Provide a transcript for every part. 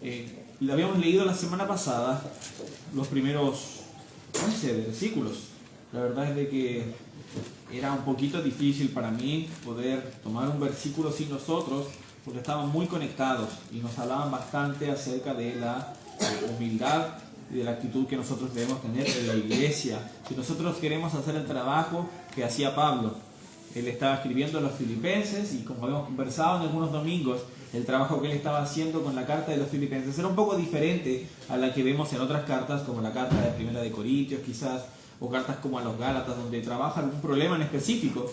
Le habíamos leído la semana pasada los primeros 11 versículos. La verdad es de que era un poquito difícil para mí poder tomar un versículo sin nosotros, porque estaban muy conectados y nos hablaban bastante acerca de la humildad y de la actitud que nosotros debemos tener en la iglesia. Si nosotros queremos hacer el trabajo que hacía Pablo, él estaba escribiendo a los filipenses, y como habíamos conversado en algunos domingos, el trabajo que él estaba haciendo con la carta de los filipenses era un poco diferente a la que vemos en otras cartas, como la carta de Primera de Corintios quizás, o cartas como a los Gálatas, donde trabaja algún problema en específico,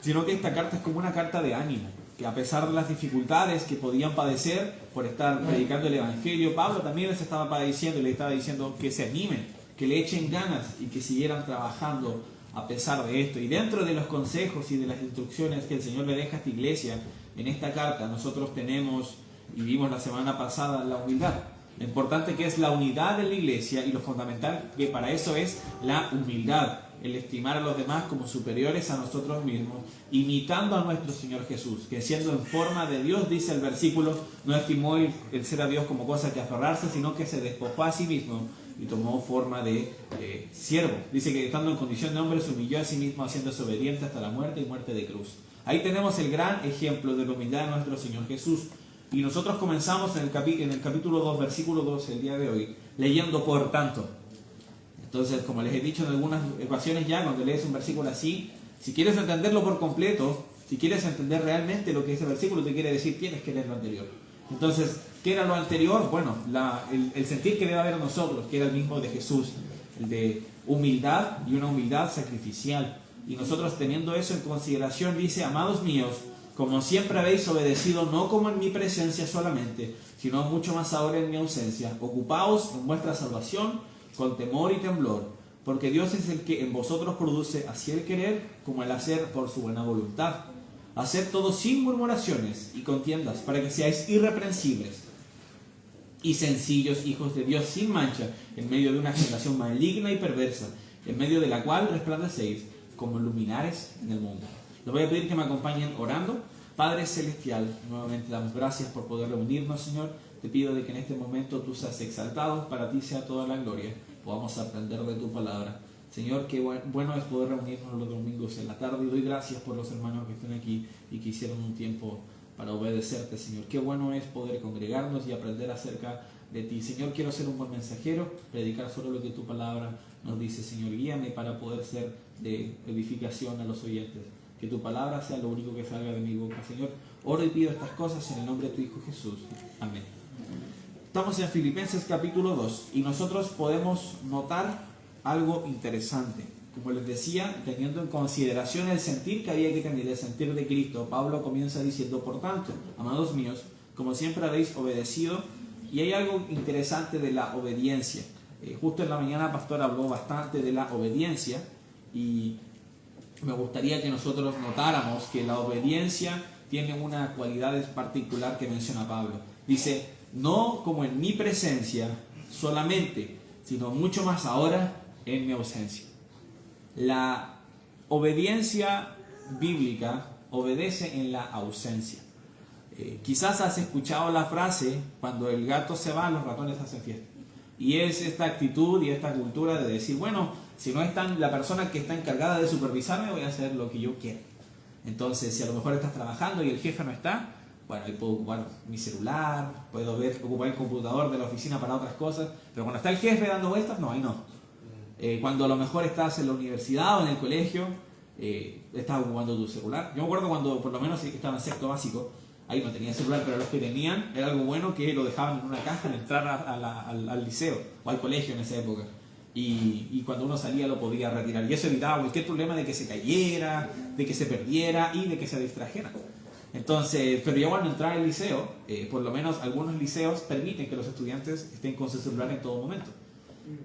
sino que esta carta es como una carta de ánimo, que a pesar de las dificultades que podían padecer por estar predicando el Evangelio, Pablo también les estaba padeciendo y les estaba diciendo que se animen, que le echen ganas y que siguieran trabajando a pesar de esto. Y dentro de los consejos y de las instrucciones que el Señor le deja a esta iglesia en esta carta, nosotros tenemos, y vimos la semana pasada, la humildad. Lo importante que es la unidad de la iglesia, y lo fundamental que para eso es la humildad, el estimar a los demás como superiores a nosotros mismos, imitando a nuestro Señor Jesús, que siendo en forma de Dios, dice el versículo, no estimó el ser a Dios como cosa que aferrarse, sino que se despojó a sí mismo y tomó forma de siervo. Dice que estando en condición de hombre se humilló a sí mismo, haciéndose obediente hasta la muerte y muerte de cruz. Ahí tenemos el gran ejemplo de la humildad de nuestro Señor Jesús. Y nosotros comenzamos en el capítulo 2, versículo 2, el día de hoy, leyendo por tanto. Entonces, como les he dicho en algunas ocasiones ya, cuando lees un versículo así, si quieres entenderlo por completo, si quieres entender realmente lo que ese versículo te quiere decir, tienes que leer lo anterior. Entonces, ¿qué era lo anterior? Bueno, el sentir que debe haber en nosotros, que era el mismo de Jesús, el de humildad, y una humildad sacrificial. Y nosotros, teniendo eso en consideración, dice: amados míos, como siempre habéis obedecido, no como en mi presencia solamente, sino mucho más ahora en mi ausencia, ocupaos en vuestra salvación con temor y temblor, porque Dios es el que en vosotros produce así el querer como el hacer por su buena voluntad. Haced todo sin murmuraciones y contiendas, para que seáis irreprensibles y sencillos, hijos de Dios sin mancha, en medio de una generación maligna y perversa, en medio de la cual resplandecéis como luminares en el mundo. Les voy a pedir que me acompañen orando. Padre Celestial, nuevamente damos gracias por poder reunirnos, Señor. Te pido de que en este momento tú seas exaltado, para ti sea toda la gloria, podamos aprender de tu palabra. Señor, qué bueno es poder reunirnos los domingos en la tarde, y doy gracias por los hermanos que están aquí y que hicieron un tiempo para obedecerte, Señor. Qué bueno es poder congregarnos y aprender acerca de ti. Señor, quiero ser un buen mensajero, predicar solo lo que tu palabra nos dice. Señor, guíame para poder ser de edificación a los oyentes. Que tu palabra sea lo único que salga de mi boca. Señor, oro y pido estas cosas en el nombre de tu Hijo Jesús. Amén. Estamos en Filipenses capítulo 2 y nosotros podemos notar algo interesante. Como les decía, teniendo en consideración el sentir que había que tener, el sentir de Cristo, Pablo comienza diciendo: por tanto, amados míos, como siempre habéis obedecido. Y hay algo interesante de la obediencia. Justo en la mañana Pastor habló bastante de la obediencia, y me gustaría que nosotros notáramos que la obediencia tiene una cualidad particular que menciona Pablo. Dice: no como en mi presencia solamente, sino mucho más ahora en mi ausencia. La obediencia bíblica obedece en la ausencia. Quizás has escuchado la frase: cuando el gato se va, los ratones hacen fiesta. Y es esta actitud y esta cultura de decir: bueno, si no está la persona que está encargada de supervisarme, voy a hacer lo que yo quiera. Entonces, si a lo mejor estás trabajando y el jefe no está, bueno, ahí puedo ocupar mi celular, puedo ocupar el computador de la oficina para otras cosas, pero cuando está el jefe dando vueltas, no, ahí no. Cuando a lo mejor estás en la universidad o en el colegio, estás ocupando tu celular. Yo me acuerdo cuando, por lo menos estaba en sexto básico, ahí no tenía celular, pero los que tenían, era algo bueno que lo dejaban en una caja al entrar al liceo o al colegio en esa época. Y cuando uno salía lo podía retirar. Y eso evitaba cualquier problema de que se cayera, de que se perdiera y de que se distrajera. Entonces, pero ya cuando entraba al liceo, por lo menos algunos liceos permiten que los estudiantes estén con su celular en todo momento.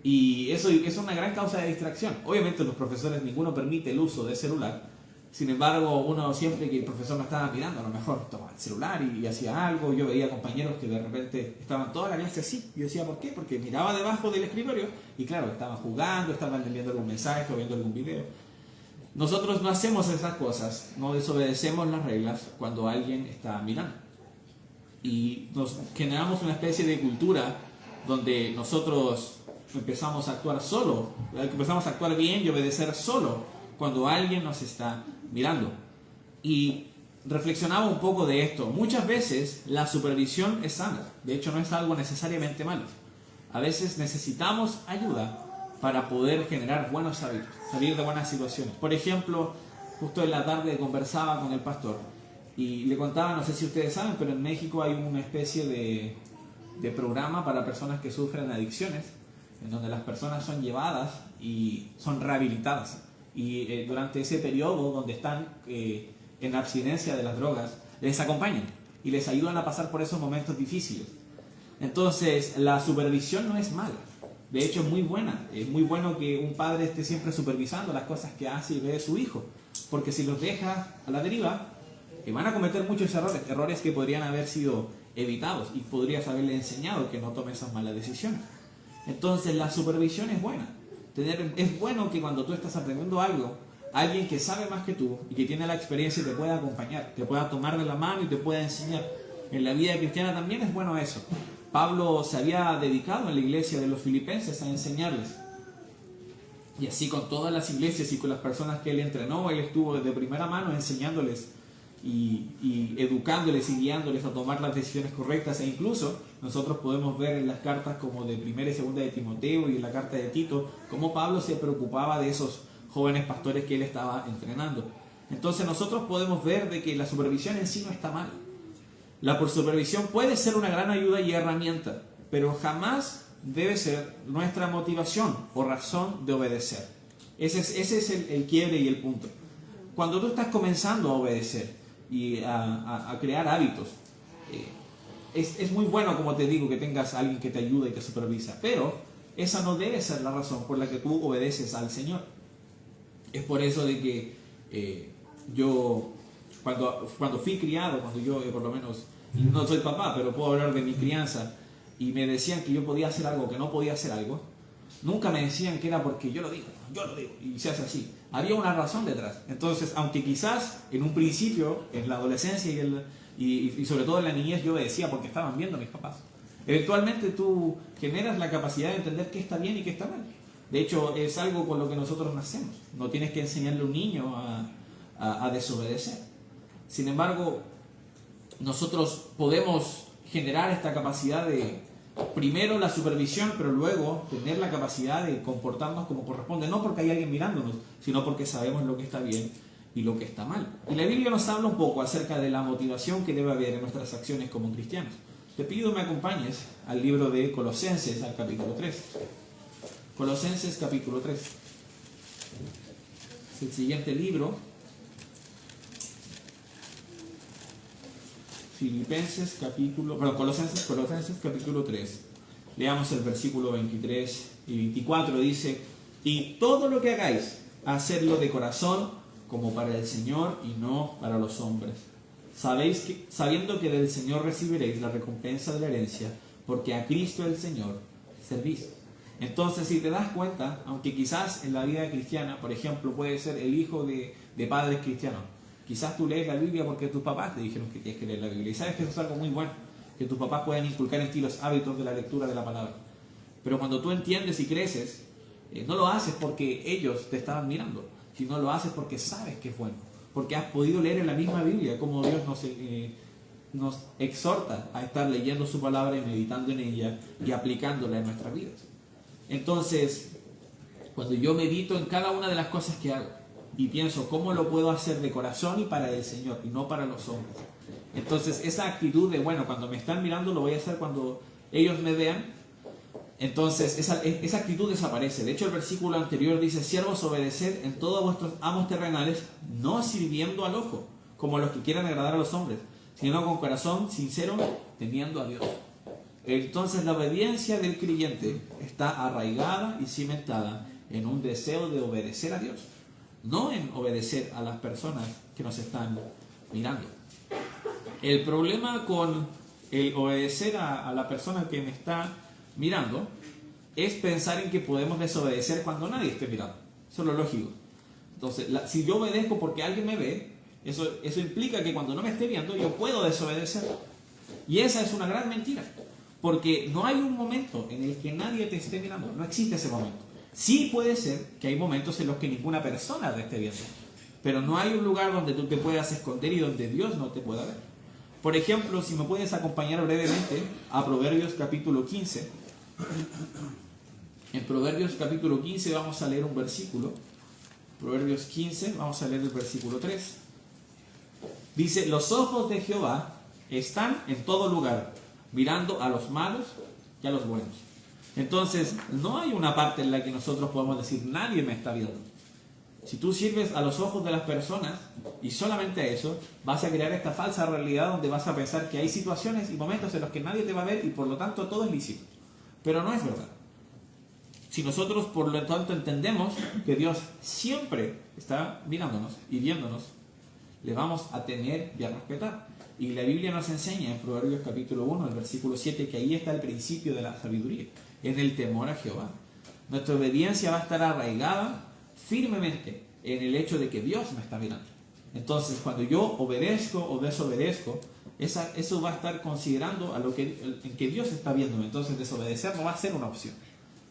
Y eso es una gran causa de distracción. Obviamente los profesores, ninguno permite el uso de celular. Sin embargo, uno siempre que el profesor no estaba mirando, a lo mejor tomaba el celular y hacía algo. Yo veía compañeros que de repente estaban toda la clase así. Yo decía: ¿por qué? Porque miraba debajo del escritorio y claro, estaban jugando, estaban enviando algún mensaje o viendo algún video. Nosotros no hacemos esas cosas, no desobedecemos las reglas cuando alguien está mirando. y nos generamos una especie de cultura donde nosotros empezamos a actuar solo, empezamos a actuar bien y obedecer solo cuando alguien nos está mirando. Y reflexionaba un poco de esto. Muchas veces la supervisión es sana, de hecho no es algo necesariamente malo. A veces necesitamos ayuda para poder generar buenos hábitos, salir de buenas situaciones. Por ejemplo, justo en la tarde conversaba con el pastor y le contaba, no sé si ustedes saben, pero en México hay una especie de programa para personas que sufren adicciones, en donde las personas son llevadas y son rehabilitadas. Y durante ese periodo donde están en abstinencia de las drogas, les acompañan y les ayudan a pasar por esos momentos difíciles. Entonces, la supervisión no es mala. De hecho, es muy buena. Es muy bueno que un padre esté siempre supervisando las cosas que hace y ve de su hijo. Porque si los deja a la deriva, van a cometer muchos errores que podrían haber sido evitados y podrías haberle enseñado que no tome esas malas decisiones. Entonces, la supervisión es buena. Es bueno que cuando tú estás aprendiendo algo, alguien que sabe más que tú y que tiene la experiencia te pueda acompañar, te pueda tomar de la mano y te pueda enseñar. En la vida cristiana también es bueno eso. Pablo se había dedicado en la iglesia de los filipenses a enseñarles. Y así con todas las iglesias y con las personas que él entrenó, él estuvo de primera mano enseñándoles y educándoles y guiándoles a tomar las decisiones correctas. E incluso nosotros podemos ver en las cartas como de primera y segunda de Timoteo y en la carta de Tito, cómo Pablo se preocupaba de esos jóvenes pastores que él estaba entrenando. Entonces nosotros podemos ver de que la supervisión en sí no está mal. La supervisión puede ser una gran ayuda y herramienta, pero jamás debe ser nuestra motivación o razón de obedecer. Ese es el quiebre y el punto. Cuando tú estás comenzando a obedecer y a crear hábitos, es muy bueno, como te digo, que tengas a alguien que te ayude y te supervisa, pero esa no debe ser la razón por la que tú obedeces al Señor. Es por eso de que yo, cuando fui criado, cuando yo por lo menos, no soy papá, pero puedo hablar de mi crianza, y me decían que yo podía hacer algo, que no podía hacer algo, nunca me decían que era porque yo lo digo, y se hace así. Había una razón detrás. Entonces, aunque quizás en un principio, en la adolescencia y sobre todo en la niñez, yo obedecía porque estaban viendo a mis papás, eventualmente tú generas la capacidad de entender qué está bien y qué está mal. De hecho, es algo con lo que nosotros nacemos. No tienes que enseñarle a un niño a desobedecer. Sin embargo, nosotros podemos generar esta capacidad de, primero la supervisión, pero luego tener la capacidad de comportarnos como corresponde. No porque hay alguien mirándonos, sino porque sabemos lo que está bien y lo que está mal. Y la Biblia nos habla un poco acerca de la motivación que debe haber en nuestras acciones como cristianos. Te pido me acompañes al libro de Colosenses, al capítulo 3. Colosenses capítulo 3. Es el siguiente libro. Colosenses capítulo 3. Leamos el versículo 23 y 24. Dice: y todo lo que hagáis, hacedlo de corazón, como para el Señor y no para los hombres. Sabiendo que del Señor recibiréis la recompensa de la herencia, porque a Cristo el Señor servís. Entonces, si te das cuenta, aunque quizás en la vida cristiana, por ejemplo, puede ser el hijo de padres cristianos, quizás tú lees la Biblia porque tus papás te dijeron que tienes que leer la Biblia. Y sabes que eso es algo muy bueno, que tus papás puedan inculcar en ti los hábitos de la lectura de la palabra. Pero cuando tú entiendes y creces, no lo haces porque ellos te estaban mirando, sino lo haces porque sabes que es bueno. Porque has podido leer en la misma Biblia cómo Dios nos exhorta a estar leyendo su palabra y meditando en ella y aplicándola en nuestras vidas. Entonces, cuando yo medito en cada una de las cosas que hago y pienso cómo lo puedo hacer de corazón y para el Señor y no para los hombres, entonces esa actitud de, bueno, cuando me están mirando lo voy a hacer cuando ellos me vean, entonces esa actitud desaparece. De hecho, el versículo anterior dice: siervos, obedeced en todos vuestros amos terrenales, no sirviendo al ojo, como los que quieran agradar a los hombres, sino con corazón sincero, temiendo a Dios. Entonces la obediencia del creyente está arraigada y cimentada en un deseo de obedecer a Dios, no en obedecer a las personas que nos están mirando. El problema con el obedecer a la persona que me está mirando es pensar en que podemos desobedecer cuando nadie esté mirando. Eso es lo lógico. Entonces, si yo obedezco porque alguien me ve, eso implica que cuando no me esté viendo yo puedo desobedecer. Y esa es una gran mentira, porque no hay un momento en el que nadie te esté mirando, no existe ese momento. Sí puede ser que hay momentos en los que ninguna persona te esté viendo, pero no hay un lugar donde tú te puedas esconder y donde Dios no te pueda ver. Por ejemplo, si me puedes acompañar brevemente a Proverbios capítulo 15. En Proverbios capítulo 15 vamos a leer un versículo. Proverbios 15, vamos a leer el versículo 3. Dice: los ojos de Jehová están en todo lugar, mirando a los malos y a los buenos. Entonces, no hay una parte en la que nosotros podamos decir, nadie me está viendo. Si tú sirves a los ojos de las personas y solamente a eso, vas a crear esta falsa realidad donde vas a pensar que hay situaciones y momentos en los que nadie te va a ver y por lo tanto todo es lícito. Pero no es verdad. Si nosotros por lo tanto entendemos que Dios siempre está mirándonos y viéndonos, le vamos a temer y a respetar. Y la Biblia nos enseña en Proverbios capítulo 1, el versículo 7, que ahí está el principio de la sabiduría, en el temor a Jehová. Nuestra obediencia va a estar arraigada firmemente en el hecho de que Dios me está mirando. Entonces, cuando yo obedezco o desobedezco, eso va a estar considerando a lo en que Dios está viéndome. Entonces, desobedecer no va a ser una opción.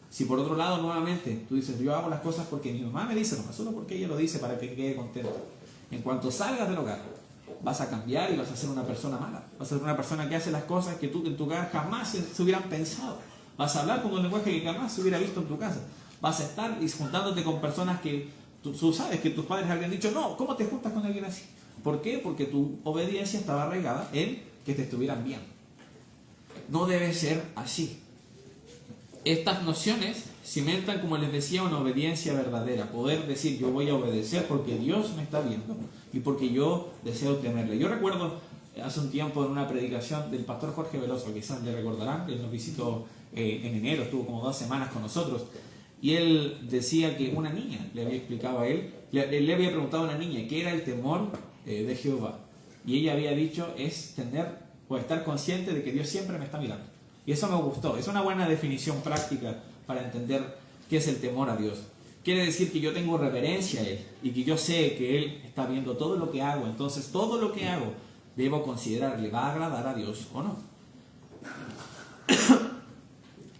Si por otro lado, nuevamente, tú dices, yo hago las cosas porque mi mamá me dice, no, solo porque ella lo dice para que quede contento. En cuanto salgas del hogar, vas a cambiar y vas a ser una persona mala. Vas a ser una persona que hace las cosas que tú en tu casa jamás se hubieran pensado. Vas a hablar con un lenguaje que jamás se hubiera visto en tu casa. Vas a estar juntándote con personas que tú sabes que tus padres habrían dicho, no, ¿cómo te juntas con alguien así? ¿Por qué? Porque tu obediencia estaba arraigada en que te estuvieran viendo. No debe ser así. Estas nociones cimentan, como les decía, una obediencia verdadera. Poder decir, yo voy a obedecer porque Dios me está viendo y porque yo deseo temerle. Yo recuerdo hace un tiempo en una predicación del pastor Jorge Veloso, quizás le recordarán, él nos visitó en enero, estuvo como 2 semanas con nosotros, y él decía que una niña le había explicado a él, le había preguntado a una niña qué era el temor de Jehová, y ella había dicho, es tener o estar consciente de que Dios siempre me está mirando. Y eso me gustó, es una buena definición práctica para entender qué es el temor a Dios. Quiere decir que yo tengo reverencia a Él y que yo sé que Él está viendo todo lo que hago. Entonces todo lo que hago debo considerar, ¿le va a agradar a Dios o no?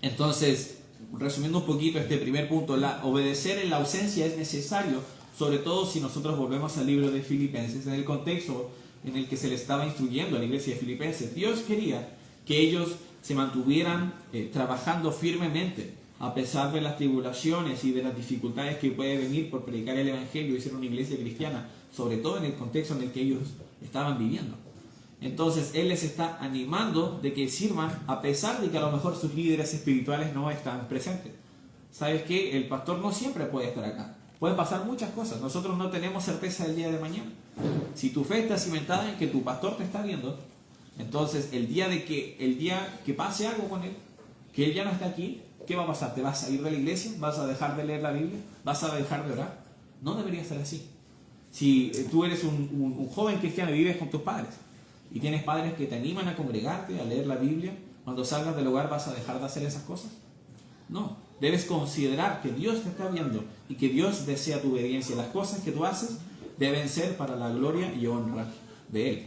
Entonces, resumiendo un poquito este primer punto, obedecer en la ausencia es necesario, sobre todo si nosotros volvemos al libro de Filipenses, en el contexto en el que se le estaba instruyendo a la iglesia de Filipenses. Dios quería que ellos se mantuvieran trabajando firmemente a pesar de las tribulaciones y de las dificultades que puede venir por predicar el Evangelio y ser una iglesia cristiana, sobre todo en el contexto en el que ellos estaban viviendo. Entonces Él les está animando de que sirvan a pesar de que a lo mejor sus líderes espirituales no están presentes. ¿Sabes qué? El pastor no siempre puede estar acá. Pueden pasar muchas cosas. Nosotros no tenemos certeza del día de mañana. Si tu fe está cimentada en que tu pastor te está viendo, entonces el día que pase algo con él, que él ya no está aquí, ¿qué va a pasar? ¿Te vas a ir de la iglesia? ¿Vas a dejar de leer la Biblia? ¿Vas a dejar de orar? No debería ser así. Si tú eres un joven cristiano y vives con tus padres y tienes padres que te animan a congregarte, a leer la Biblia, cuando salgas del hogar vas a dejar de hacer esas cosas. No, debes considerar que Dios te está viendo y que Dios desea tu obediencia. Las cosas que tú haces deben ser para la gloria y honra de Él.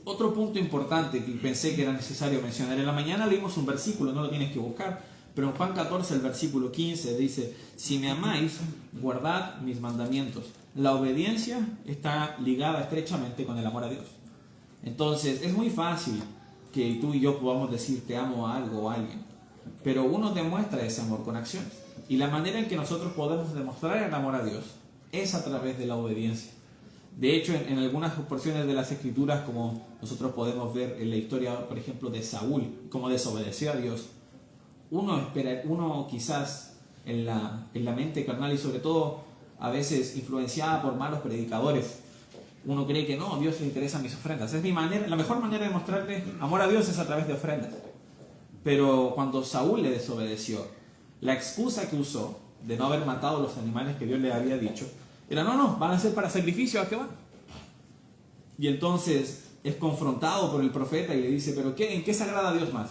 Otro punto importante que pensé que era necesario mencionar, en la mañana leímos un versículo, no lo tienes que buscar, pero en Juan 14, el versículo 15 dice, si me amáis, guardad mis mandamientos. La obediencia está ligada estrechamente con el amor a Dios. Entonces es muy fácil que tú y yo podamos decir te amo a algo o a alguien, pero uno demuestra ese amor con acciones, y la manera en que nosotros podemos demostrar el amor a Dios es a través de la obediencia. De hecho, en algunas porciones de las Escrituras, como nosotros podemos ver en la historia, por ejemplo, de Saúl, como desobedeció a Dios, uno quizás en la mente carnal y sobre todo a veces influenciada por malos predicadores, uno cree que no, a Dios le interesan mis ofrendas. Es la mejor manera de mostrarle amor a Dios es a través de ofrendas. Pero cuando Saúl le desobedeció, la excusa que usó de no haber matado los animales que Dios le había dicho, era no, van a ser para sacrificio a Jehová. Y entonces es confrontado por el profeta y le dice, ¿pero qué? ¿En qué se agrada a Dios más?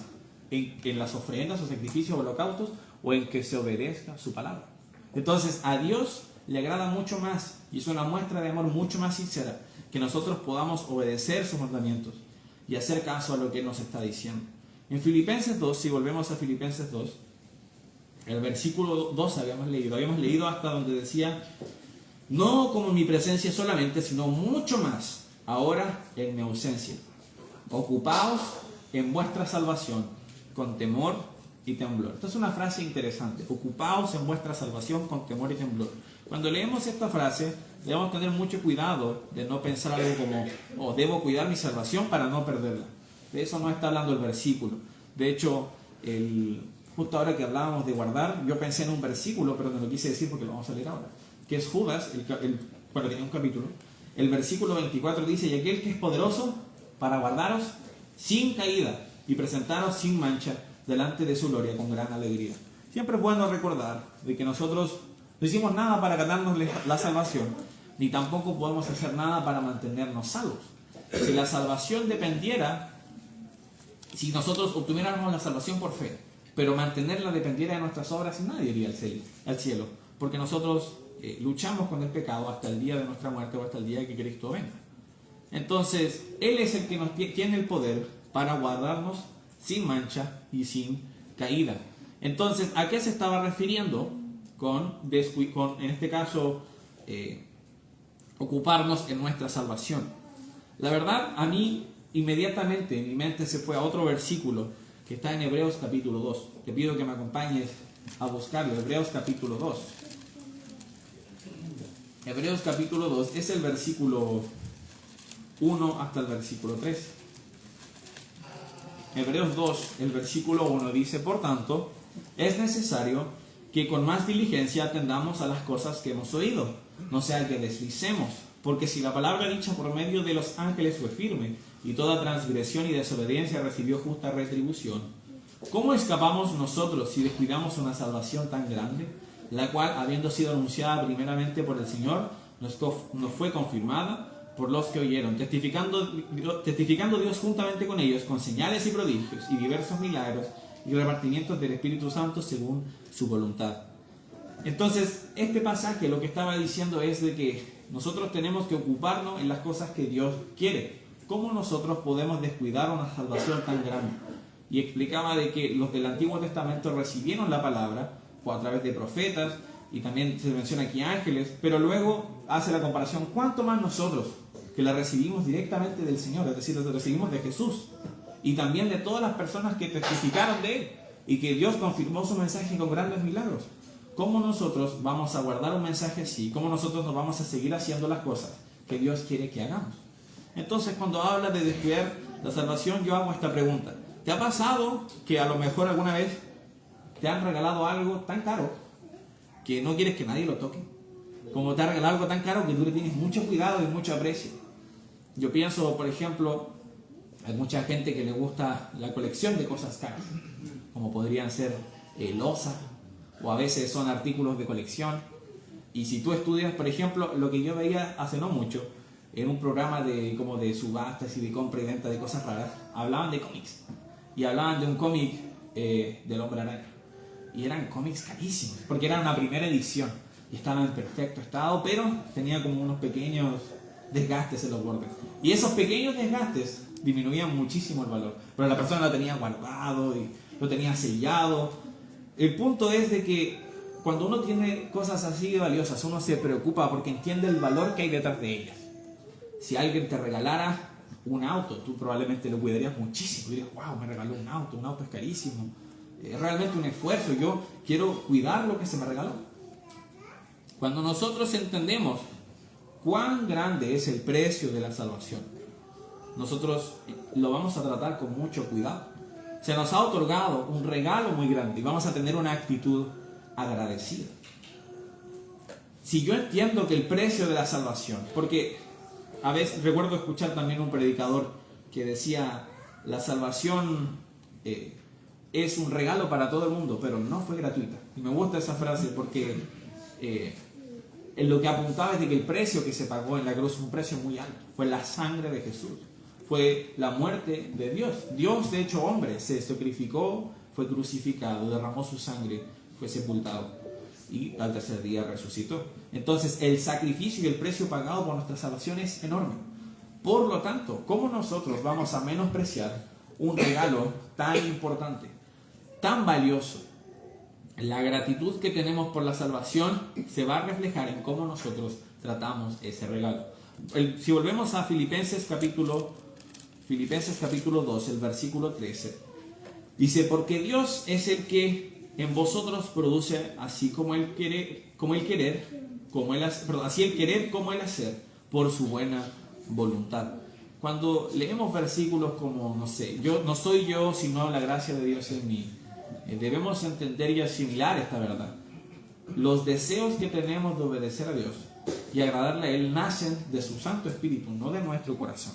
¿En las ofrendas o sacrificios o holocaustos? ¿O en que se obedezca su palabra? Entonces a Dios le agrada mucho más, y es una muestra de amor mucho más sincera, que nosotros podamos obedecer sus mandamientos. y hacer caso a lo que Él nos está diciendo. En Filipenses 2, si volvemos a Filipenses 2, el versículo 2 habíamos leído hasta donde decía: no como en mi presencia solamente, sino mucho más ahora en mi ausencia. Ocupaos en vuestra salvación con temor y temblor. Esta es una frase interesante: ocupaos en vuestra salvación con temor y temblor. Cuando leemos esta frase, debemos tener mucho cuidado de no pensar algo como: oh, debo cuidar mi salvación para no perderla. De eso no está hablando el versículo. De hecho, justo ahora que hablábamos de guardar, yo pensé en un versículo, pero no lo quise decir porque lo vamos a leer ahora, que es Judas, bueno, tiene un capítulo. El versículo 24 dice: y aquel que es poderoso para guardaros sin caída y presentaros sin mancha delante de su gloria con gran alegría. Siempre es bueno recordar de que nosotros no hicimos nada para ganarnos la salvación, ni tampoco podemos hacer nada para mantenernos salvos. Si la salvación dependiera, si nosotros obtuviéramos la salvación por fe, pero mantenerla dependiera de nuestras obras, nadie iría al cielo, porque nosotros luchamos con el pecado hasta el día de nuestra muerte o hasta el día que Cristo venga. Entonces, Él es el que tiene el poder para guardarnos sin mancha y sin caída. Entonces, ¿a qué se estaba refiriendo con en este caso, ocuparnos en nuestra salvación? La verdad, a mí inmediatamente mi mente se fue a otro versículo que está en Hebreos capítulo 2. Te pido que me acompañes a buscarlo. Hebreos capítulo 2. Hebreos capítulo 2 es el versículo 1 hasta el versículo 3. Hebreos 2, el versículo 1 dice: por tanto, es necesario que con más diligencia atendamos a las cosas que hemos oído, no sea que deslicemos, porque si la palabra dicha por medio de los ángeles fue firme, y toda transgresión y desobediencia recibió justa retribución, ¿cómo escapamos nosotros si descuidamos una salvación tan grande, la cual, habiendo sido anunciada primeramente por el Señor, nos fue confirmada por los que oyeron, testificando Dios juntamente con ellos, con señales y prodigios, y diversos milagros, y repartimientos del Espíritu Santo según su voluntad? Entonces, este pasaje lo que estaba diciendo es de que nosotros tenemos que ocuparnos en las cosas que Dios quiere. ¿Cómo nosotros podemos descuidar una salvación tan grande? Y explicaba de que los del Antiguo Testamento recibieron la palabra a través de profetas, y también se menciona aquí ángeles, pero luego hace la comparación: ¿cuánto más nosotros, que la recibimos directamente del Señor, es decir, la recibimos de Jesús, y también de todas las personas que testificaron de Él, y que Dios confirmó su mensaje con grandes milagros? ¿Cómo nosotros vamos a guardar un mensaje así? ¿Cómo nosotros nos vamos a seguir haciendo las cosas que Dios quiere que hagamos? Entonces, cuando habla de descuidar la salvación, yo hago esta pregunta: ¿te ha pasado que a lo mejor alguna vez te han regalado algo tan caro que no quieres que nadie lo toque? Como te ha regalado algo tan caro que tú le tienes mucho cuidado y mucho aprecio. Yo pienso, por ejemplo, hay mucha gente que le gusta la colección de cosas caras, como podrían ser losas, o a veces son artículos de colección. Y si tú estudias, por ejemplo, lo que yo veía hace no mucho, en un programa como de subastas y de compra y venta de cosas raras, hablaban de cómics. Y hablaban de un cómic del Hombre Araña. Y eran cómics carísimos, porque era una primera edición. Y estaban en perfecto estado, pero tenía como unos pequeños desgastes en los bordes. Y esos pequeños desgastes disminuían muchísimo el valor. Pero la persona lo tenía guardado y lo tenía sellado. El punto es de que cuando uno tiene cosas así de valiosas, uno se preocupa porque entiende el valor que hay detrás de ellas. Si alguien te regalara un auto, tú probablemente lo cuidarías muchísimo. Dirías: wow, me regaló un auto es carísimo. Es realmente un esfuerzo, yo quiero cuidar lo que se me regaló. Cuando nosotros entendemos cuán grande es el precio de la salvación, nosotros lo vamos a tratar con mucho cuidado. Se nos ha otorgado un regalo muy grande y vamos a tener una actitud agradecida. Si yo entiendo que el precio de la salvación, porque a veces recuerdo escuchar también un predicador que decía: la salvación es un regalo para todo el mundo, pero no fue gratuita. Y me gusta esa frase porque en lo que apuntaba es de que el precio que se pagó en la cruz fue un precio muy alto. Fue la sangre de Jesús, fue la muerte de Dios. Dios, de hecho hombre, se sacrificó, fue crucificado, derramó su sangre, fue sepultado y al tercer día resucitó. Entonces el sacrificio y el precio pagado por nuestra salvación es enorme. Por lo tanto, ¿cómo nosotros vamos a menospreciar un regalo tan importante, tan valioso? La gratitud que tenemos por la salvación se va a reflejar en cómo nosotros tratamos ese regalo. Si volvemos a Filipenses capítulo 2, el versículo 13, dice: porque Dios es el que en vosotros produce así como el querer, así el querer como el hacer, por su buena voluntad. Cuando leemos versículos como, no sé, yo no soy yo, sino la gracia de Dios en mí, debemos entender y asimilar esta verdad. Los deseos que tenemos de obedecer a Dios y agradarle a Él nacen de su Santo Espíritu, no de nuestro corazón.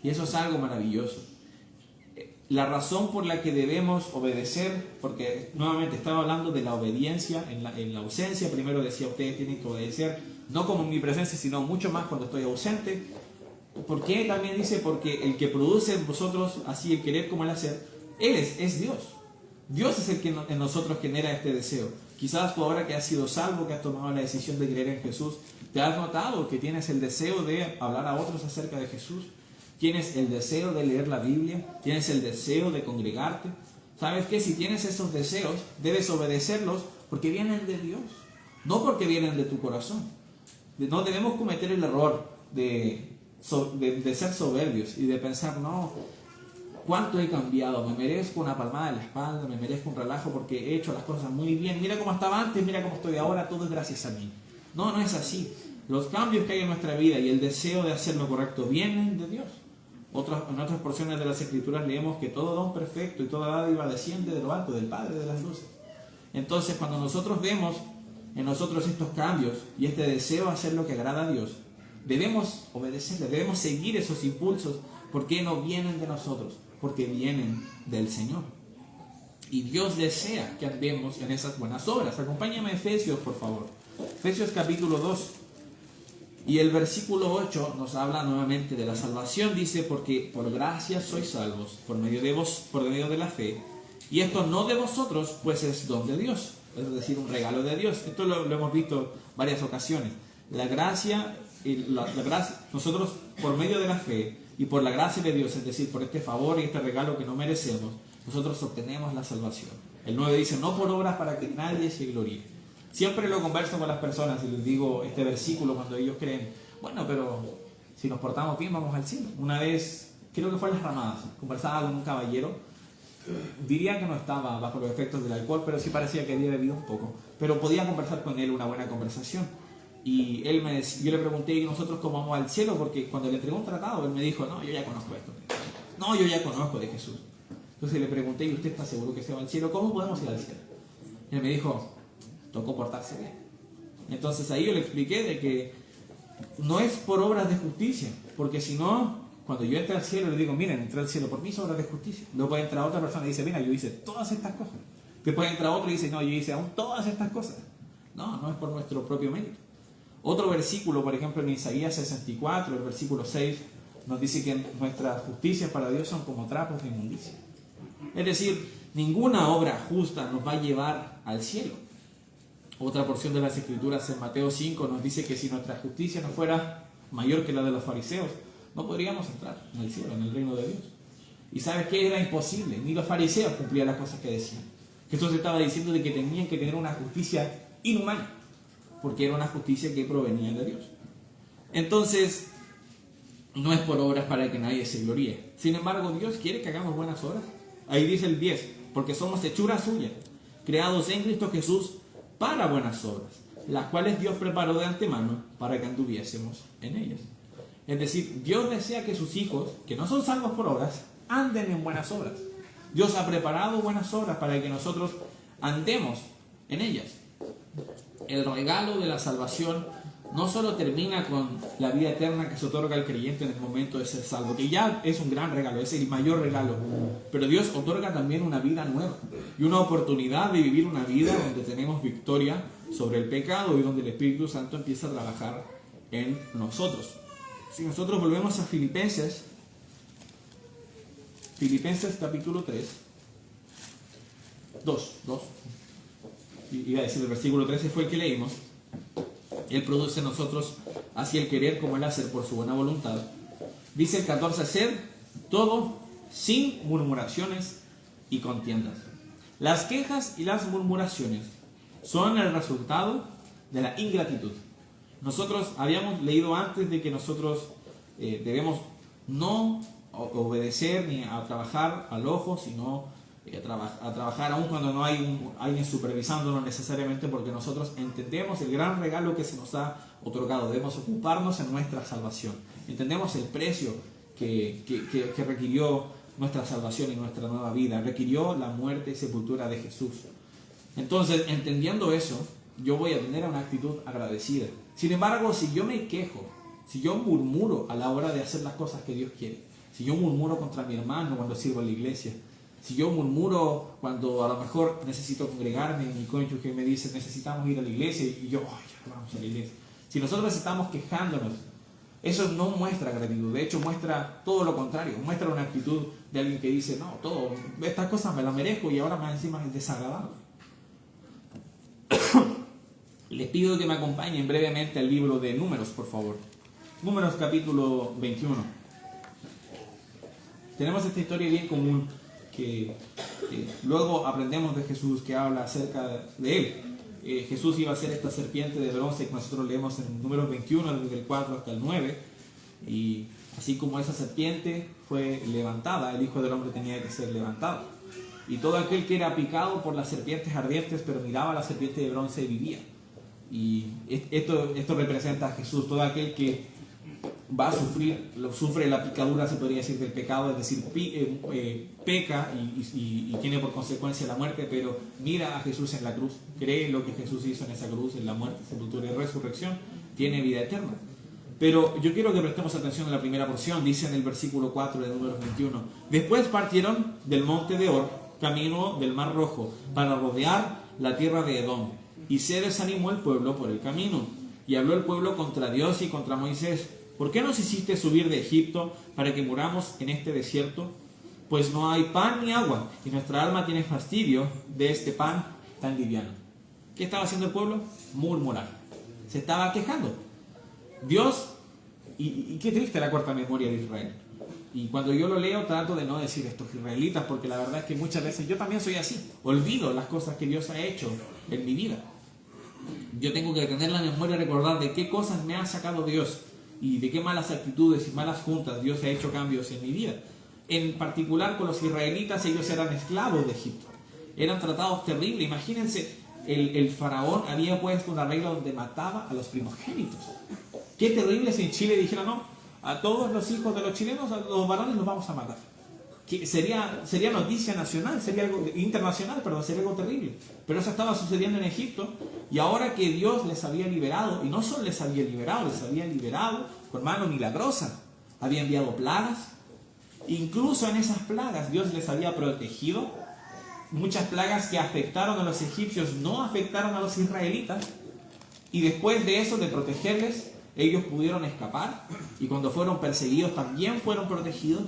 Y eso es algo maravilloso. La razón por la que debemos obedecer, porque nuevamente estaba hablando de la obediencia en la ausencia. Primero decía, ustedes tienen que obedecer, no como en mi presencia, sino mucho más cuando estoy ausente. ¿Por qué? También dice, porque el que produce en vosotros así el querer como el hacer, Él es Dios. Dios es el que en nosotros genera este deseo. Quizás tú, ahora que has sido salvo, que has tomado la decisión de creer en Jesús, te has notado que tienes el deseo de hablar a otros acerca de Jesús. Tienes el deseo de leer la Biblia, tienes el deseo de congregarte. ¿Sabes qué? Si tienes esos deseos, debes obedecerlos porque vienen de Dios, no porque vienen de tu corazón. No debemos cometer el error de ser soberbios y de pensar, no, ¿cuánto he cambiado? Me merezco una palmada en la espalda, me merezco un relajo porque he hecho las cosas muy bien. Mira cómo estaba antes, mira cómo estoy ahora, todo es gracias a mí. No, no es así. Los cambios que hay en nuestra vida y el deseo de hacer lo correcto vienen de Dios. En otras porciones de las Escrituras leemos que todo don perfecto y toda dádiva desciende de lo alto, del Padre de las luces. Entonces, cuando nosotros vemos en nosotros estos cambios y este deseo de hacer lo que agrada a Dios, debemos obedecerle, debemos seguir esos impulsos, porque no vienen de nosotros, porque vienen del Señor. Y Dios desea que andemos en esas buenas obras. Acompáñame a Efesios, por favor. Efesios capítulo 2. Y el versículo 8 nos habla nuevamente de la salvación. Dice, porque por gracia sois salvos, por medio de la fe. Y esto no de vosotros, pues es don de Dios. Es decir, un regalo de Dios. Esto lo hemos visto varias ocasiones. La gracia, nosotros por medio de la fe y por la gracia de Dios, es decir, por este favor y este regalo que no merecemos, nosotros obtenemos la salvación. El 9 dice, no por obras para que nadie se gloríe. Siempre lo converso con las personas y les digo este versículo cuando ellos creen, bueno, pero si nos portamos bien vamos al cielo. Una vez, creo que fue en las Ramadas, conversaba con un caballero, diría que no estaba bajo los efectos del alcohol, pero sí parecía que había bebido un poco, pero podía conversar con él una buena conversación. Y yo le pregunté, ¿y nosotros cómo vamos al cielo? Porque cuando le entregó un tratado, él me dijo, no, yo ya conozco esto. No, yo ya conozco de Jesús. Entonces le pregunté, ¿y usted está seguro que se va al cielo? ¿Cómo podemos ir al cielo? Y él me dijo, tocó portarse bien. Entonces ahí yo le expliqué de que no es por obras de justicia, porque si no, cuando yo entré al cielo, le digo, miren, entré al cielo por mis obras de justicia. Luego puede entrar otra persona y dice, mira, yo hice todas estas cosas. Después entra otro y dice, no, yo hice aún todas estas cosas. No, no es por nuestro propio mérito. Otro versículo, por ejemplo, en Isaías 64, el versículo 6, nos dice que nuestras justicias para Dios son como trapos de inmundicia. Es decir, ninguna obra justa nos va a llevar al cielo. Otra porción de las Escrituras en Mateo 5 nos dice que si nuestra justicia no fuera mayor que la de los fariseos, no podríamos entrar en el cielo, en el reino de Dios. ¿Y sabes qué? Era imposible. Ni los fariseos cumplían las cosas que decían. Jesús estaba diciendo de que tenían que tener una justicia inhumana, porque era una justicia que provenía de Dios. Entonces, no es por obras para que nadie se gloríe. Sin embargo, Dios quiere que hagamos buenas obras. Ahí dice el 10, porque somos hechura suya, creados en Cristo Jesús para buenas obras, las cuales Dios preparó de antemano para que anduviésemos en ellas. Es decir, Dios desea que sus hijos, que no son salvos por obras, anden en buenas obras. Dios ha preparado buenas obras para que nosotros andemos en ellas. El regalo de la salvación no solo termina con la vida eterna que se otorga al creyente en el momento de ser salvo, que ya es un gran regalo, es el mayor regalo, pero Dios otorga también una vida nueva y una oportunidad de vivir una vida donde tenemos victoria sobre el pecado y donde el Espíritu Santo empieza a trabajar en nosotros. Si nosotros volvemos a Filipenses capítulo 3, 2, iba a decir el versículo 13 fue el que leímos. Él produce en nosotros así el querer como el hacer por su buena voluntad. Dice el 14, haced todo sin murmuraciones y contiendas. Las quejas y las murmuraciones son el resultado de la ingratitud. Nosotros habíamos leído antes de que nosotros debemos no obedecer ni a trabajar al ojo, sino a trabajar aún cuando no hay alguien supervisándonos necesariamente, porque nosotros entendemos el gran regalo que se nos ha otorgado. Debemos ocuparnos en nuestra salvación. Entendemos el precio que requirió nuestra salvación y nuestra nueva vida. Requirió la muerte y sepultura de Jesús. Entonces, entendiendo eso, yo voy a tener una actitud agradecida. Sin embargo, si yo me quejo, si yo murmuro a la hora de hacer las cosas que Dios quiere, si yo murmuro contra mi hermano cuando sirvo en la iglesia, si yo murmuro cuando a lo mejor necesito congregarme y mi cónyuge me dice necesitamos ir a la iglesia y yo, ay, ya vamos a la iglesia. Si nosotros estamos quejándonos, eso no muestra gratitud, de hecho muestra todo lo contrario, muestra una actitud de alguien que dice, no, estas cosas me las merezco y ahora más encima es desagradable. Les pido que me acompañen brevemente al libro de Números, por favor. Números capítulo 21. Tenemos esta historia bien común que luego aprendemos de Jesús, que habla acerca de él. Jesús iba a ser esta serpiente de bronce que nosotros leemos en Números 21, desde el 4 hasta el 9. Y así como esa serpiente fue levantada, el Hijo del Hombre tenía que ser levantado. Y todo aquel que era picado por las serpientes ardientes, pero miraba a la serpiente de bronce, vivía. Y esto representa a Jesús, todo aquel que va a sufre la picadura, se podría decir, del pecado, es decir, peca y tiene por consecuencia la muerte, pero mira a Jesús en la cruz, cree lo que Jesús hizo en esa cruz, en la muerte, sepultura y resurrección, tiene vida eterna. Pero yo quiero que prestemos atención a la primera porción. Dice en el versículo 4 de Números 21, después partieron del monte de Or, camino del Mar Rojo, para rodear la tierra de Edom, y se desanimó el pueblo por el camino, y habló el pueblo contra Dios y contra Moisés: ¿por qué nos hiciste subir de Egipto para que muramos en este desierto? Pues no hay pan ni agua, y nuestra alma tiene fastidio de este pan tan liviano. ¿Qué estaba haciendo el pueblo? Murmurar. Se estaba quejando. Dios, y qué triste la corta memoria de Israel. Y cuando yo lo leo trato de no decir estos israelitas, porque la verdad es que muchas veces yo también soy así. Olvido las cosas que Dios ha hecho en mi vida. Yo tengo que tener la memoria y recordar de qué cosas me ha sacado Dios y de qué malas actitudes y malas juntas Dios ha hecho cambios en mi vida. En particular con los israelitas, ellos eran esclavos de Egipto. Eran tratados terribles. Imagínense, el faraón había puesto una regla donde mataba a los primogénitos. Qué terrible si en Chile dijera, no, a todos los hijos de los chilenos, a los varones los vamos a matar. Que sería noticia nacional, sería algo internacional, perdón, sería algo terrible. Pero eso estaba sucediendo en Egipto, y ahora que Dios les había liberado, y no solo les había liberado con mano milagrosa, había enviado plagas. Incluso en esas plagas Dios les había protegido. Muchas plagas que afectaron a los egipcios no afectaron a los israelitas, y después de eso, de protegerles, ellos pudieron escapar, y cuando fueron perseguidos también fueron protegidos.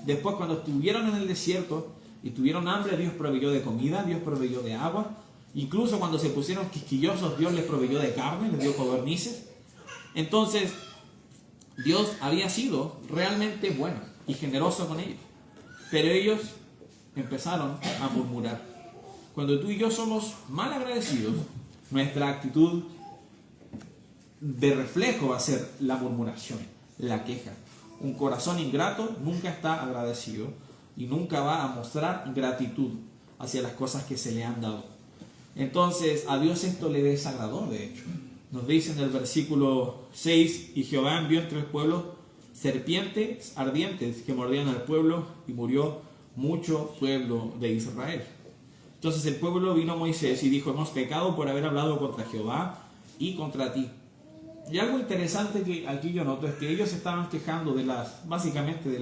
Después, cuando estuvieron en el desierto y tuvieron hambre, Dios proveyó de comida, Dios proveyó de agua. Incluso cuando se pusieron quisquillosos, Dios les proveyó de carne, les dio codornices. Entonces, Dios había sido realmente bueno y generoso con ellos. Pero ellos empezaron a murmurar. Cuando tú y yo somos mal agradecidos, nuestra actitud de reflejo va a ser la murmuración, la queja. Un corazón ingrato nunca está agradecido y nunca va a mostrar gratitud hacia las cosas que se le han dado. Entonces a Dios esto le desagradó, de hecho. Nos dice en el versículo 6, y Jehová envió entre el pueblo serpientes ardientes que mordían al pueblo, y murió mucho pueblo de Israel. Entonces el pueblo vino a Moisés y dijo: hemos pecado por haber hablado contra Jehová y contra ti. Y algo interesante que aquí yo noto es que ellos estaban quejando básicamente de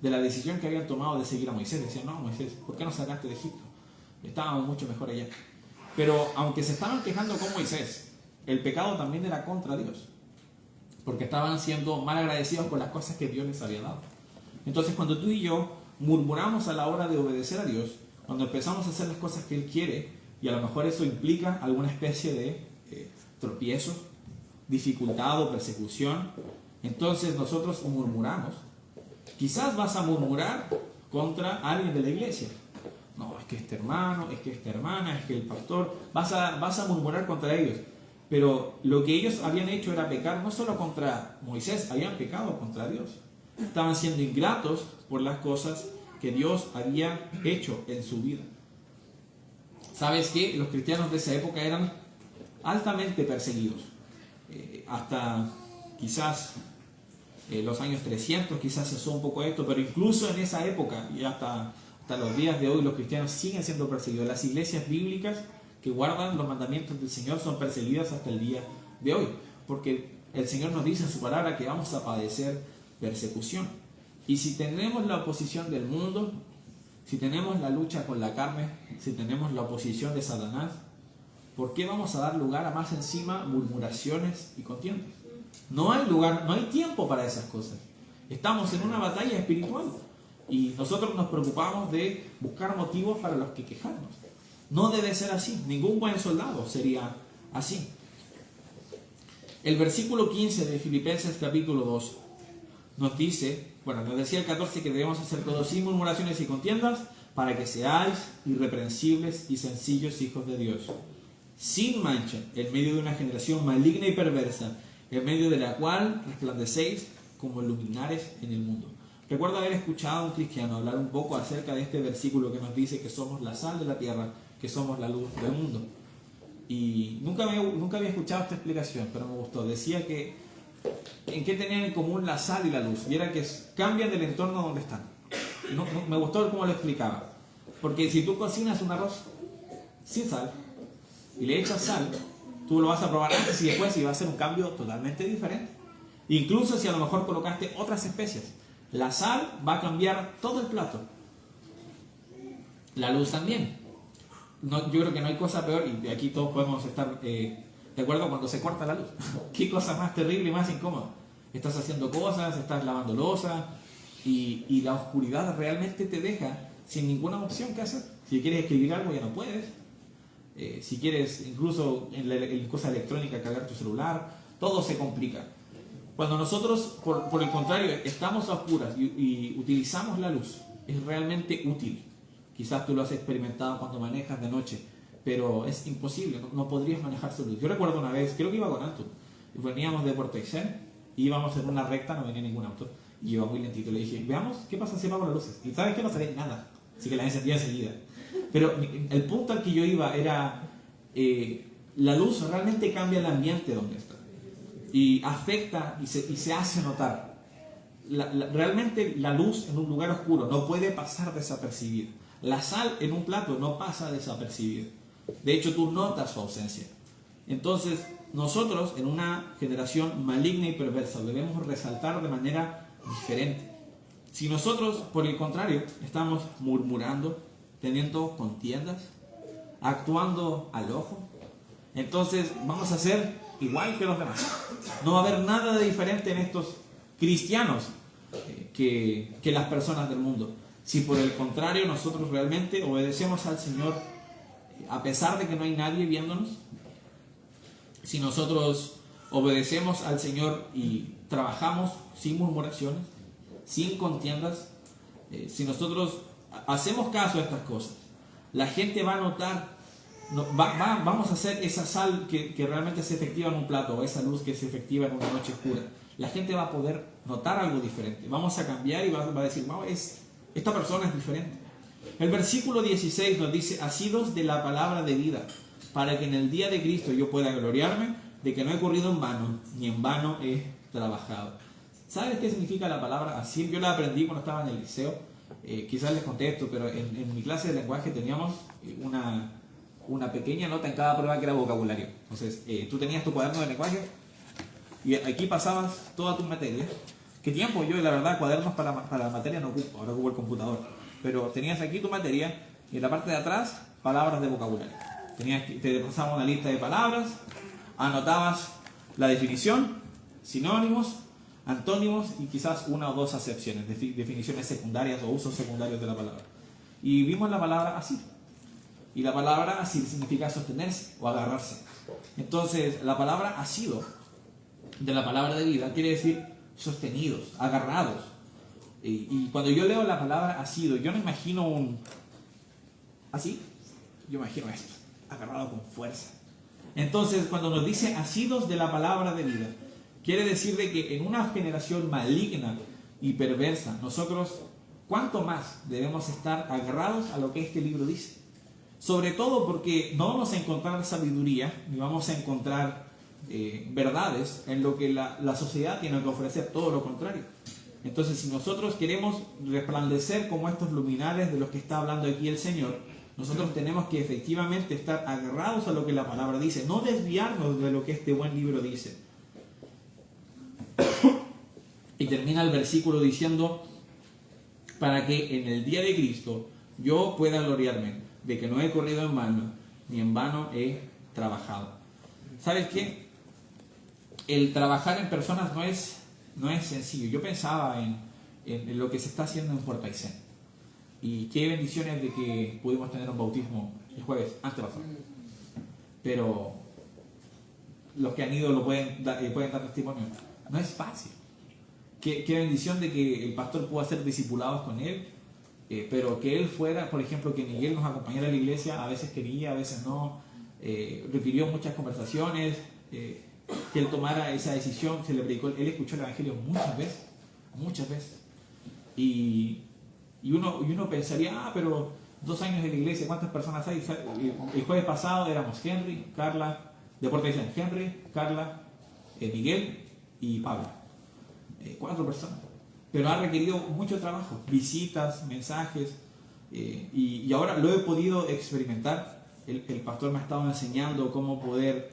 la decisión que habían tomado de seguir a Moisés. Decían: no, Moisés, ¿por qué nos sacaste de Egipto? Estábamos mucho mejor allá. Pero aunque se estaban quejando con Moisés, el pecado también era contra Dios, porque estaban siendo mal agradecidos por las cosas que Dios les había dado. Entonces, cuando tú y yo murmuramos a la hora de obedecer a Dios, cuando empezamos a hacer las cosas que Él quiere, y a lo mejor eso implica alguna especie de tropiezo, dificultad o persecución, entonces nosotros murmuramos, Quizás vas a murmurar contra alguien de la iglesia. No, es que este hermano, es que esta hermana, es que el pastor. Vas a murmurar contra ellos. Pero lo que ellos habían hecho era pecar no solo contra Moisés, habían pecado contra Dios. Estaban siendo ingratos por las cosas que Dios había hecho en su vida. ¿Sabes qué? Los cristianos de esa época eran altamente perseguidos. Hasta quizás los años 300 quizás cesó un poco esto, pero incluso en esa época y hasta los días de hoy los cristianos siguen siendo perseguidos. Las iglesias bíblicas que guardan los mandamientos del Señor son perseguidas hasta el día de hoy, porque el Señor nos dice en su palabra que vamos a padecer persecución. Y si tenemos la oposición del mundo, si tenemos la lucha con la carne, si tenemos la oposición de Satanás, ¿por qué vamos a dar lugar a más encima murmuraciones y contiendas? No hay lugar, no hay tiempo para esas cosas. Estamos en una batalla espiritual y nosotros nos preocupamos de buscar motivos para los que quejarnos. No debe ser así. Ningún buen soldado sería así. El versículo 15 de Filipenses capítulo 2 nos dice, bueno, nos decía el 14 que debemos hacer todo sin murmuraciones y contiendas para que seáis irreprensibles y sencillos hijos de Dios, sin mancha, en medio de una generación maligna y perversa, en medio de la cual resplandecéis como luminares en el mundo. Recuerdo haber escuchado a un cristiano hablar un poco acerca de este versículo que nos dice que somos la sal de la tierra, que somos la luz del mundo. Y nunca había escuchado esta explicación, pero me gustó. Decía que en qué tenían en común la sal y la luz, y era que cambian del entorno donde están. Me gustó cómo lo explicaba. Porque si tú cocinas un arroz sin sal y le echas sal, tú lo vas a probar antes y después y va a ser un cambio totalmente diferente. Incluso si a lo mejor colocaste otras especias, la sal va a cambiar todo el plato. La luz también. Yo creo que no hay cosa peor, y de aquí todos podemos estar de acuerdo, cuando se corta la luz. Qué cosa más terrible y más incómoda. Estás haciendo cosas, estás lavando loza y la oscuridad realmente te deja sin ninguna opción que hacer. Si quieres escribir algo ya no puedes. Si quieres incluso en cosas electrónicas cargar tu celular, todo se complica. Cuando nosotros, por el contrario, estamos a oscuras y utilizamos la luz, es realmente útil. Quizás tú lo has experimentado cuando manejas de noche, pero es imposible, no podrías manejar solo. Yo recuerdo una vez, creo que iba con Anton, veníamos de Puerto Aysén, íbamos en una recta, no venía ningún auto, y iba muy lentito. Le dije, veamos qué pasa si apago las luces. Y sabes que no salía nada, así que las encendía enseguida. Pero el punto al que yo iba era, la luz realmente cambia el ambiente donde está, y afecta y se hace notar. Realmente la luz en un lugar oscuro no puede pasar desapercibida. La sal en un plato no pasa desapercibida. De hecho, tú notas su ausencia. Entonces, nosotros en una generación maligna y perversa debemos resaltar de manera diferente. Si nosotros, por el contrario, estamos murmurando, teniendo contiendas, actuando al ojo, entonces vamos a ser igual que los demás. No va a haber nada de diferente en estos cristianos que las personas del mundo. Si por el contrario nosotros realmente obedecemos al Señor, a pesar de que no hay nadie viéndonos, si nosotros obedecemos al Señor y trabajamos sin murmuraciones, sin contiendas, si nosotros hacemos caso a estas cosas, la gente va a notar, vamos a hacer esa sal que realmente es efectiva en un plato, o esa luz que es efectiva en una noche oscura. La gente va a poder notar algo diferente. Vamos a cambiar y va a decir, wow, esta persona es diferente. El versículo 16 nos dice, asidos de la palabra de vida, para que en el día de Cristo yo pueda gloriarme de que no he corrido en vano, ni en vano he trabajado. ¿Sabes qué significa la palabra así? Yo la aprendí cuando estaba en el liceo. Quizás les contesto, pero en mi clase de lenguaje teníamos una pequeña nota en cada prueba que era vocabulario. Entonces, tú tenías tu cuaderno de lenguaje y aquí pasabas todas tus materias. ¿Qué tiempo? Yo, la verdad, cuadernos para la materia no ocupo, ahora ocupo el computador. Pero tenías aquí tu materia y en la parte de atrás, palabras de vocabulario. Te pasaba una lista de palabras, anotabas la definición, sinónimos, antónimos y quizás una o dos acepciones, definiciones secundarias o usos secundarios de la palabra. Y vimos la palabra así. Y la palabra así significa sostenerse o agarrarse. Entonces, la palabra asido de la palabra de vida quiere decir sostenidos, agarrados. Y cuando yo leo la palabra asido, yo no imagino así, yo imagino esto, agarrado con fuerza. Entonces, cuando nos dice asidos de la palabra de vida, quiere decir de que en una generación maligna y perversa, nosotros, ¿cuánto más debemos estar agarrados a lo que este libro dice? Sobre todo porque no vamos a encontrar sabiduría, ni vamos a encontrar verdades en lo que la sociedad tiene que ofrecer, todo lo contrario. Entonces, si nosotros queremos resplandecer como estos luminares de los que está hablando aquí el Señor, nosotros tenemos que efectivamente estar agarrados a lo que la palabra dice, no desviarnos de lo que este buen libro dice. Y termina el versículo diciendo, para que en el día de Cristo yo pueda gloriarme de que no he corrido en vano, ni en vano he trabajado. ¿Sabes qué? El trabajar en personas no es sencillo. Yo pensaba en lo que se está haciendo en Puerto Aysén. Y qué bendiciones de que pudimos tener un bautismo el jueves, antepasado. Pero los que han ido lo pueden dar testimonio. No es fácil. Qué bendición de que el pastor pueda hacer discipulados con él, pero que él fuera, por ejemplo, que Miguel nos acompañara a la iglesia, a veces quería, a veces no, requirió muchas conversaciones, que él tomara esa decisión, se le predicó, él escuchó el evangelio muchas veces, y uno pensaría, pero 2 años en la iglesia, ¿cuántas personas hay? El jueves pasado éramos Henry, Carla, de Puerto Aysén, Henry, Carla, Miguel y Pablo. 4 personas, pero ha requerido mucho trabajo, visitas, mensajes, y ahora lo he podido experimentar. El pastor me ha estado enseñando cómo poder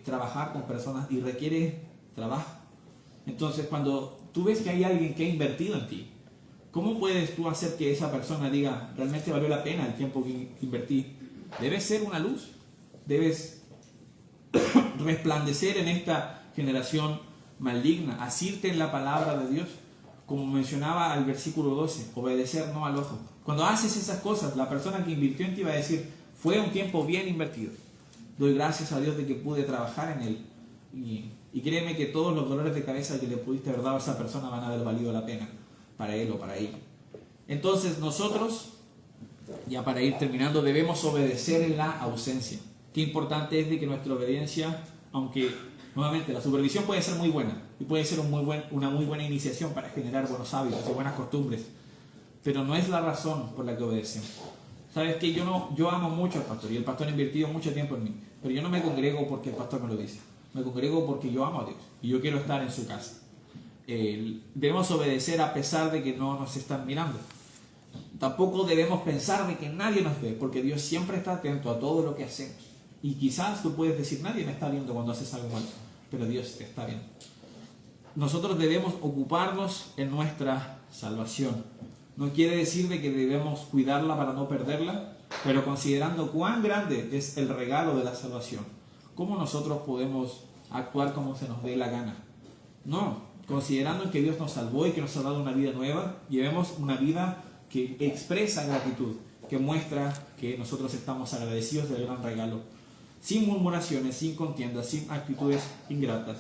trabajar con personas y requiere trabajo. Entonces, cuando tú ves que hay alguien que ha invertido en ti, ¿cómo puedes tú hacer que esa persona diga, realmente valió la pena el tiempo que invertí? Debes ser una luz, debes resplandecer en esta generación maligna, asirte en la palabra de Dios, como mencionaba el versículo 12, obedecer no al ojo. Cuando haces esas cosas, la persona que invirtió en ti va a decir, fue un tiempo bien invertido, doy gracias a Dios de que pude trabajar en él, y créeme que todos los dolores de cabeza que le pudiste haber dado a esa persona van a haber valido la pena para él o para ella. Entonces nosotros, ya para ir terminando, debemos obedecer en la ausencia. Qué importante es de que nuestra obediencia, aunque nuevamente, la supervisión puede ser muy buena y puede ser una muy buena iniciación para generar buenos hábitos y buenas costumbres, pero no es la razón por la que obedecemos. ¿Sabes qué? Yo amo mucho al pastor y el pastor ha invertido mucho tiempo en mí, pero yo no me congrego porque el pastor me lo dice, me congrego porque yo amo a Dios y yo quiero estar en su casa. Debemos obedecer a pesar de que no nos están mirando. Tampoco debemos pensar de que nadie nos ve, porque Dios siempre está atento a todo lo que hacemos. Y quizás tú puedes decir, nadie me está viendo cuando haces algo malo, pero Dios te está viendo. Nosotros debemos ocuparnos en nuestra salvación. No quiere decir de que debemos cuidarla para no perderla, pero considerando cuán grande es el regalo de la salvación, ¿cómo nosotros podemos actuar como se nos dé la gana? No, considerando que Dios nos salvó y que nos ha dado una vida nueva, llevemos una vida que expresa gratitud, que muestra que nosotros estamos agradecidos del gran regalo, sin murmuraciones, sin contiendas, sin actitudes ingratas.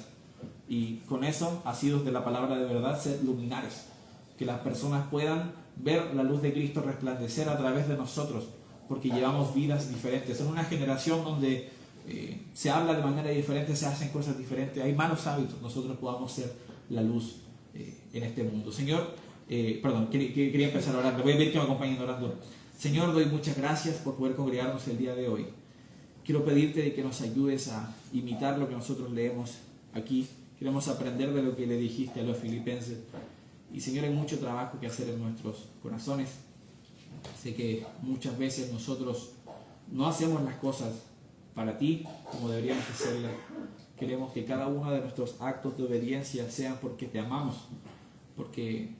Y con eso, asidos de la palabra de verdad, ser luminares, que las personas puedan ver la luz de Cristo resplandecer a través de nosotros, porque llevamos vidas diferentes. En una generación donde se habla de manera diferente, se hacen cosas diferentes, hay malos hábitos, nosotros podamos ser la luz en este mundo. Señor, quería empezar a orar, voy a ver que me acompañen orando. Señor, doy muchas gracias por poder congregarnos el día de hoy. Quiero pedirte de que nos ayudes a imitar lo que nosotros leemos aquí. Queremos aprender de lo que le dijiste a los filipenses. Y Señor, hay mucho trabajo que hacer en nuestros corazones. Sé que muchas veces nosotros no hacemos las cosas para ti como deberíamos hacerlas. Queremos que cada uno de nuestros actos de obediencia sean porque te amamos. Porque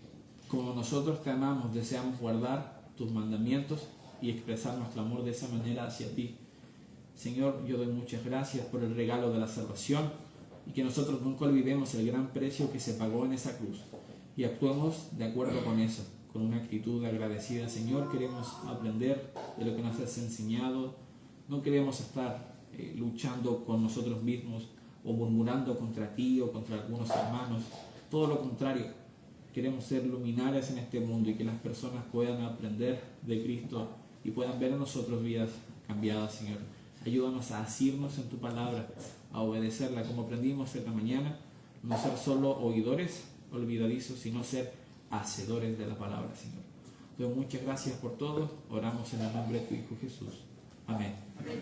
como nosotros te amamos, deseamos guardar tus mandamientos y expresar nuestro amor de esa manera hacia ti. Señor, yo doy muchas gracias por el regalo de la salvación y que nosotros nunca olvidemos el gran precio que se pagó en esa cruz y actuemos de acuerdo con eso, con una actitud agradecida. Señor, queremos aprender de lo que nos has enseñado, no queremos estar luchando con nosotros mismos o murmurando contra ti o contra algunos hermanos, todo lo contrario, queremos ser luminarias en este mundo y que las personas puedan aprender de Cristo y puedan ver en nosotros vidas cambiadas, Señor. Ayúdanos a asirnos en tu palabra, a obedecerla como aprendimos en la mañana, no ser solo oidores olvidadizos, sino ser hacedores de la palabra, Señor. Doy muchas gracias por todo. Oramos en el nombre de tu Hijo Jesús. Amén. Amén.